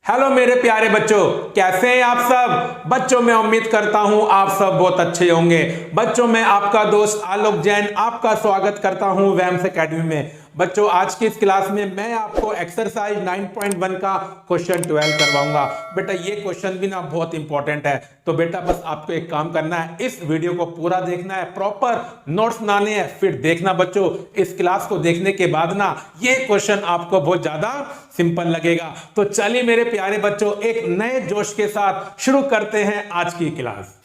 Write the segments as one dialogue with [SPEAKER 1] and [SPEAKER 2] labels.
[SPEAKER 1] Hello मेरे प्यारे बच्चों, कैसे हैं आप सब बच्चों। मैं उम्मीद करता हूं आप सब बहुत अच्छे होंगे। बच्चों मैं आपका दोस्त आलोक जैन आपका स्वागत करता हूं वैम्स एकेडमी में। बच्चों आज की इस क्लास में मैं आपको एक्सरसाइज 9.1 का क्वेश्चन 12 करवाऊंगा। बेटा ये क्वेश्चन भी ना बहुत इंपॉर्टेंट है, तो बेटा बस आपको एक काम करना है, इस वीडियो को पूरा देखना है, प्रॉपर नोट्स बनाने हैं, फिर देखना बच्चों इस क्लास को देखने के बाद ना ये क्वेश्चन आपको बहुत ज्यादा सिंपल लगेगा। तो चलिए मेरे प्यारे बच्चों एक नए जोश के साथ शुरू करते हैं आज की क्लास।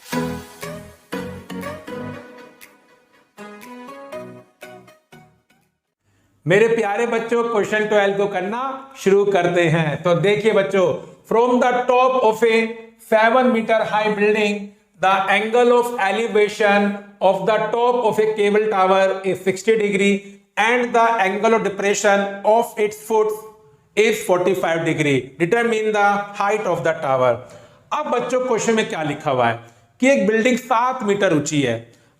[SPEAKER 1] मेरे प्यारे बच्चों क्वेश्चन 12 को करना शुरू करते हैं। तो देखिए बच्चों, from the top of a 7 metre high building the angle of elevation of the top of a cable tower is 60 degree and the angle of depression of its foot is 45 degree. Determine the height of the tower. अब बच्चों question में क्या लिखा हुआ है कि एक building 7 metre ऊंची है,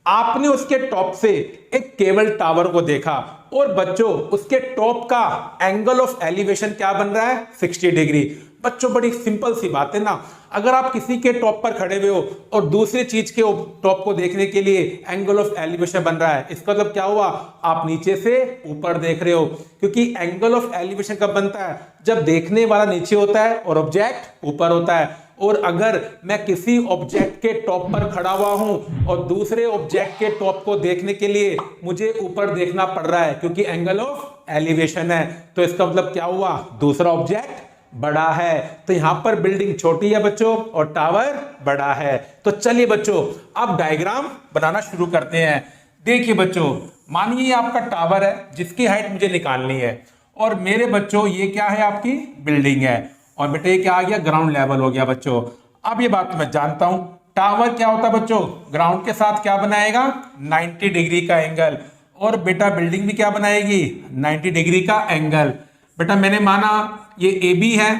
[SPEAKER 1] आपने उसके टॉप से एक केबल टावर को देखा और बच्चों उसके टॉप का एंगल ऑफ एलिवेशन क्या बन रहा है 60 डिग्री। बच्चों बड़ी सिंपल सी बात है ना, अगर आप किसी के टॉप पर खड़े हुए हो और दूसरी चीज के टॉप को देखने के लिए एंगल ऑफ एलिवेशन बन रहा है, इसका मतलब क्या हुआ, आप नीचे से ऊपर देख रहे हो। क्योंकि एंगल ऑफ एलिवेशन कब बनता है, जब देखने वाला नीचे होता है और ऑब्जेक्ट ऊपर होता है। और अगर मैं किसी ऑब्जेक्ट के टॉप पर खड़ा हुआ हूं और दूसरे ऑब्जेक्ट के टॉप को देखने के लिए मुझे ऊपर देखना पड़ रहा है क्योंकि एंगल ऑफ एलिवेशन है, तो इसका मतलब क्या हुआ, दूसरा ऑब्जेक्ट बड़ा है। तो यहां पर बिल्डिंग छोटी है बच्चों और टावर बड़ा है। तो चलिए बच्चों अब डायग्राम बनाना शुरू करते हैं। देखिए बच्चों, मानिए ये आपका टावर है जिसकी हाइट मुझे निकालनी है और मेरे बच्चों ये क्या है, आपकी बिल्डिंग है और बेटा ये क्या आ गया, ग्राउंड लेवल हो गया बच्चों। अब ये बात मैं जानता हूं, टावर क्या होता है बच्चों, ग्राउंड के साथ क्या बनाएगा 90 डिग्री का एंगल, और बेटा बिल्डिंग भी क्या बनाएगी 90 डिग्री का एंगल। बेटा मैंने माना ये ए बी है,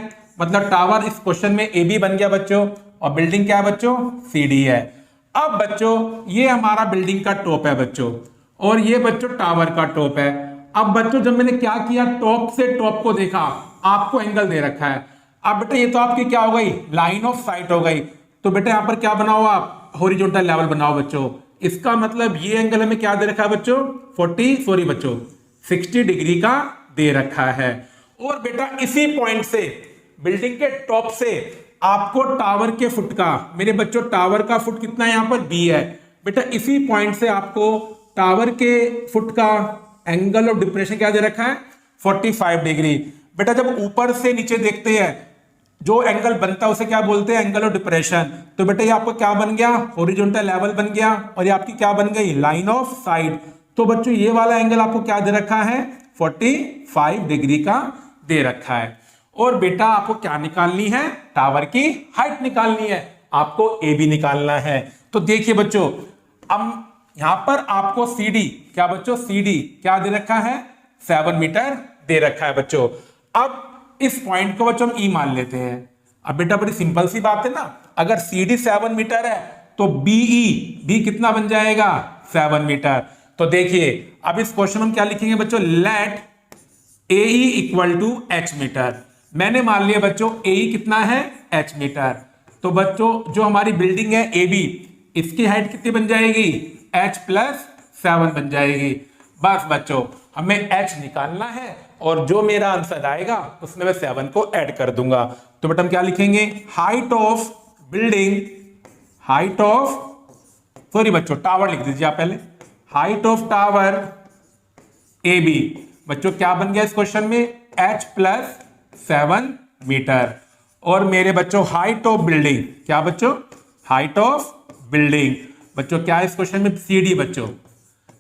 [SPEAKER 1] मतलब टावर इस क्वेश्चन में ए बी बन गया बच्चों, और बिल्डिंग क्या है बच्चों सी डी है। अब बच्चों ये हमारा बिल्डिंग का टॉप है बच्चों और ये बच्चों टावर का टॉप है। अब बच्चों जब मैंने क्या किया, टॉप से टॉप को देखा, आपको एंगल दे रखा है। अब बेटा ये तो आपकी क्या हो गई, लाइन ऑफ साइट हो गई। तो बेटा यहां पर क्या बनाओ, आप हॉरिजॉन्टल लेवल बनाओ बच्चों। इसका मतलब ये एंगल हमें क्या दे रखा है बच्चों 60 डिग्री का दे रखा है। और बेटा इसी पॉइंट से बिल्डिंग के टॉप से आपको टावर के फुट का, मेरे बच्चों टावर का फुट कितना है, यहां पर बी है। बेटा इसी पॉइंट से आपको टावर के फुट का एंगल ऑफ डिप्रेशन क्या दे रखा है 45 डिग्री। बेटा जब ऊपर से नीचे देखते हैं जो एंगल बनता है उसे क्या बोलते हैं, एंगल ऑफ डिप्रेशन। तो बेटा ये आपको क्या बन गया, हॉरिजॉन्टल लेवल बन गया, और ये आपकी क्या बन गई, लाइन ऑफ साइट। तो बच्चों ये वाला एंगल आपको क्या दे रखा है 45 डिग्री का दे रखा है। और बेटा आपको क्या निकालनी है, टावर की हाइट निकालनी है, आपको ए बी निकालना है। तो देखिए बच्चों अब यहां पर आपको सी डी क्या बच्चों, सी डी क्या दे रखा है 7 मीटर दे रखा है बच्चों। अब इस पॉइंट को बच्चों हम ई मान लेते हैं। अब बेटा बड़ी सिंपल सी बात है ना, अगर सी डी 7 मीटर है तो बीई बी कितना बन जाएगा 7 मीटर। तो देखिए अब इस क्वेश्चन में क्या लिखेंगे बच्चों, let a equal to h metre. मैंने मान लिया बच्चों ए कितना है h मीटर। तो बच्चों जो हमारी बिल्डिंग है ए बी, इसकी हाइट कितनी बन जाएगी h प्लस 7 बन जाएगी। बस बच्चों हमें h निकालना है और जो मेरा आंसर आएगा उसमें मैं 7 को ऐड कर दूंगा। तो बेटा हम क्या लिखेंगे, height of building, height of sorry बच्चों टावर लिख दीजिए आप पहले, height of tower A B. बच्चों क्या बन गया इस क्वेश्चन में h प्लस 7 मीटर। और मेरे बच्चों हाइट ऑफ बिल्डिंग क्या बच्चों, हाइट ऑफ बिल्डिंग बच्चों क्या है इस क्वेश्चन में सी डी। बच्चों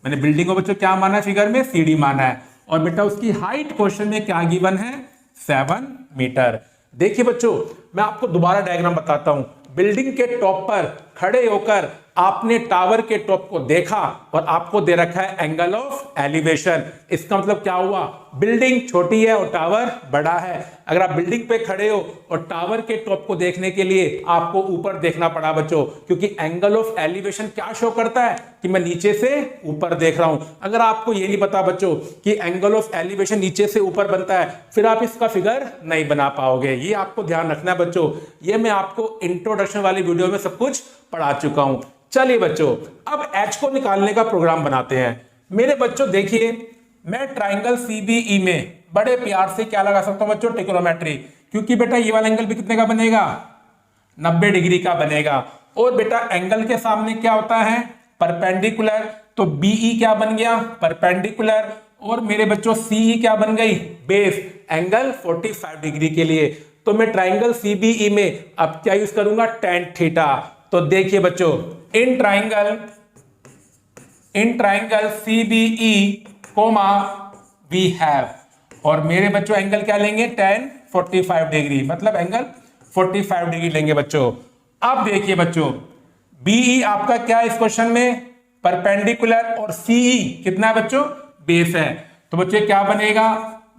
[SPEAKER 1] मैंने बिल्डिंग को बच्चों क्या माना है, फिगर में सी डी माना है, और बेटा उसकी हाइट क्वेश्चन में क्या गिवन है 7 मीटर। देखिए बच्चों मैं आपको दोबारा डायग्राम बताता हूं। बिल्डिंग के टॉप पर खड़े होकर आपने टावर के टॉप को देखा और आपको दे रखा है एंगल ऑफ एलिवेशन। इसका मतलब क्या हुआ, बिल्डिंग छोटी है और टावर बड़ा है। अगर आप बिल्डिंग पे खड़े हो और टावर के टॉप को देखने के लिए आपको ऊपर देखना पड़ा बच्चों, क्योंकि एंगल ऑफ एलिवेशन क्या शो करता है कि मैं नीचे से ऊपर देख रहा हूं। अगर आपको ये नहीं पता बच्चों कि एंगल ऑफ एलिवेशन नीचे से ऊपर बनता है, फिर आप इसका फिगर नहीं बना पाओगे। ये आपको ध्यान रखना है बच्चों, ये मैं आपको इंट्रोडक्शन वाली वीडियो में सब कुछ पढ़ा चुका हूं। चलिए बच्चों, अब एच को निकालने का प्रोग्राम बनाते हैं। मेरे बच्चों देखिए, मैं ट्राइंगल सीबीई में बड़े प्यार से क्या लगा सकता हूं बच्चों, ट्रिग्नोमेट्री, क्योंकि बेटा ये वाला एंगल भी कितने का बनेगा, 90 डिग्री का बनेगा। और बेटा एंगल के सामने क्या होता है, परपेंडिकुलर, तो बीई क्या बन गया, परपेंडिकुलर। और मेरे बच्चों सीई क्या बन गई, बेस, एंगल 45 डिग्री के लिए। तो मैं ट्राइंगल सीबीई में अब क्या यूज करूंगा, tan थीटा। तो देखिए बच्चों, in triangle CBE comma we have, और मेरे बच्चों एंगल क्या लेंगे, tan 45 डिग्री, मतलब एंगल 45 डिग्री लेंगे बच्चों। अब देखिए बच्चों, बीई आपका क्या है इस क्वेश्चन में, परपेंडिकुलर, और सीई कितना है बच्चों, बेस है। तो बच्चों क्या बनेगा,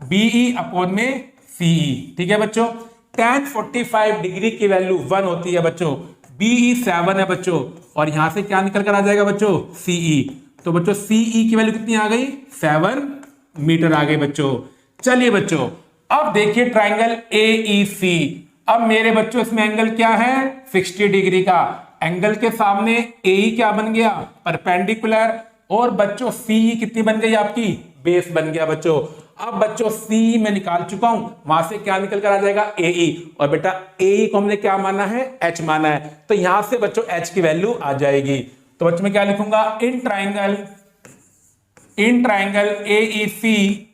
[SPEAKER 1] बीई अपॉन में सीई। ठीक है बच्चों, tan 45 डिग्री की वैल्यू 1 होती है बच्चों, बीई 7 है बच्चों, और यहां से क्या निकल कर आ जाएगा बच्चों, सीई। तो बच्चों सीई की वैल्यू कितनी आ गई, 7 मीटर आ गई बच्चों। चलिए बच्चों, अब देखिए ट्राइंगल एईसी। अब मेरे बच्चों इसमें एंगल क्या है, 60 डिग्री का। एंगल के सामने एई क्या बन गया, परपेंडिकुलर, और बच्चों सीई कितनी बन गई आपकी, बेस बन गया बच्चों। अब बच्चों सीई में निकाल चुका हूं, वहां से क्या निकल कर आ जाएगा, एई, और बेटा एई को हमने क्या माना है, एच माना है, तो यहां से बच्चों एच की वैल्यू आ जाएगी। तो बच्चों मैं क्या लिखूंगा, in triangle AEC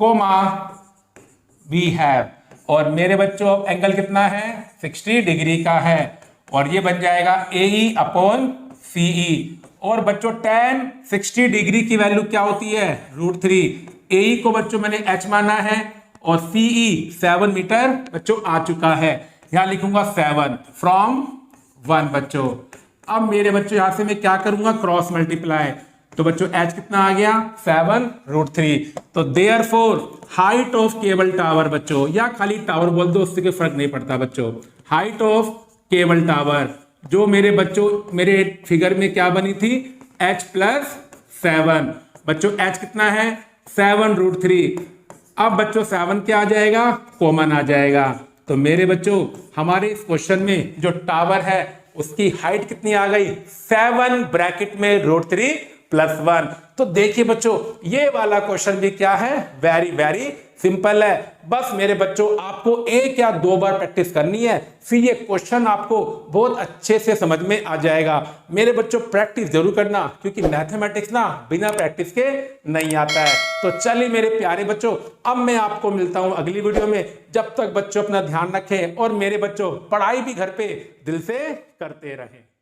[SPEAKER 1] comma we have, और मेरे बच्चों एंगल कितना है, 60 डिग्री का है, और ये बन जाएगा एई अपॉन सीई। और बच्चों tan 60 डिग्री की वैल्यू क्या होती है, √3। एई को बच्चों मैंने एच माना है, और सीई 7 मीटर बच्चों आ चुका है। यहां लिखूंगा 7 फ्रॉम 1 बच्चों। अब मेरे बच्चों यहां से मैं क्या करूंगा, क्रॉस मल्टीप्लाई, तो बच्चों एच कितना आ गया, 7√3। तो therefore height of cable tower बच्चों, या खाली टावर बोल दो, उससे कोई फर्क नहीं पड़ता बच्चों, हाइट ऑफ केबल टावर जो मेरे बच्चों मेरे फिगर में क्या बनी थी, h+7 बच्चों, h कितना है, 7√3। अब बच्चों 7 क्या आ जाएगा, कॉमन आ जाएगा। तो मेरे बच्चों हमारे इस क्वेश्चन में जो टावर है उसकी हाइट कितनी आ गई, 7 ब्रैकेट में √3+1। तो देखिए बच्चों ये वाला क्वेश्चन भी क्या है, वेरी वेरी सिंपल है। बस मेरे बच्चों आपको 1 या 2 बार प्रैक्टिस करनी है, फिर ये क्वेश्चन आपको बहुत अच्छे से समझ में आ जाएगा। मेरे बच्चों प्रैक्टिस जरूर करना, क्योंकि मैथमेटिक्स ना बिना प्रैक्टिस के नहीं आता है। तो चलिए मेरे प्यारे बच्चों, अब मैं आपको मिलता हूं अगली वीडियो में। जब तक बच्चों अपना ध्यान रखें, और मेरे बच्चों पढ़ाई भी घर पे दिल से करते रहें।